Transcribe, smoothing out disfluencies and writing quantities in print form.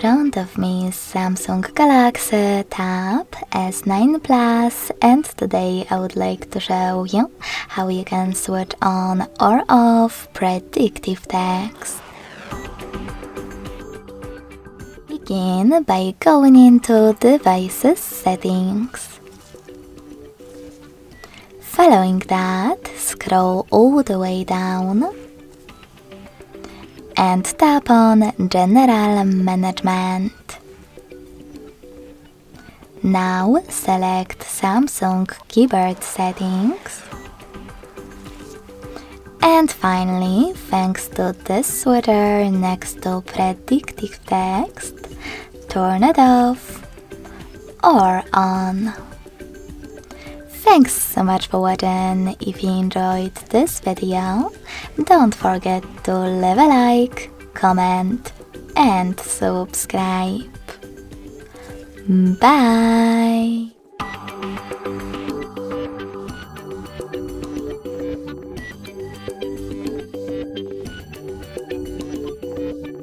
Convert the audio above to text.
front of me is Samsung Galaxy Tab S9 Plus, and today I would like to show you how you can switch on or off predictive text. Begin by going into Devices Settings. Following that, scroll all the way down and tap on General Management. Now select Samsung Keyboard Settings. And finally, thanks to this switcher next to Predictive Text, turn it off or on. Thanks so much for watching. If you enjoyed this video, don't forget to leave a like, comment and subscribe. Bye!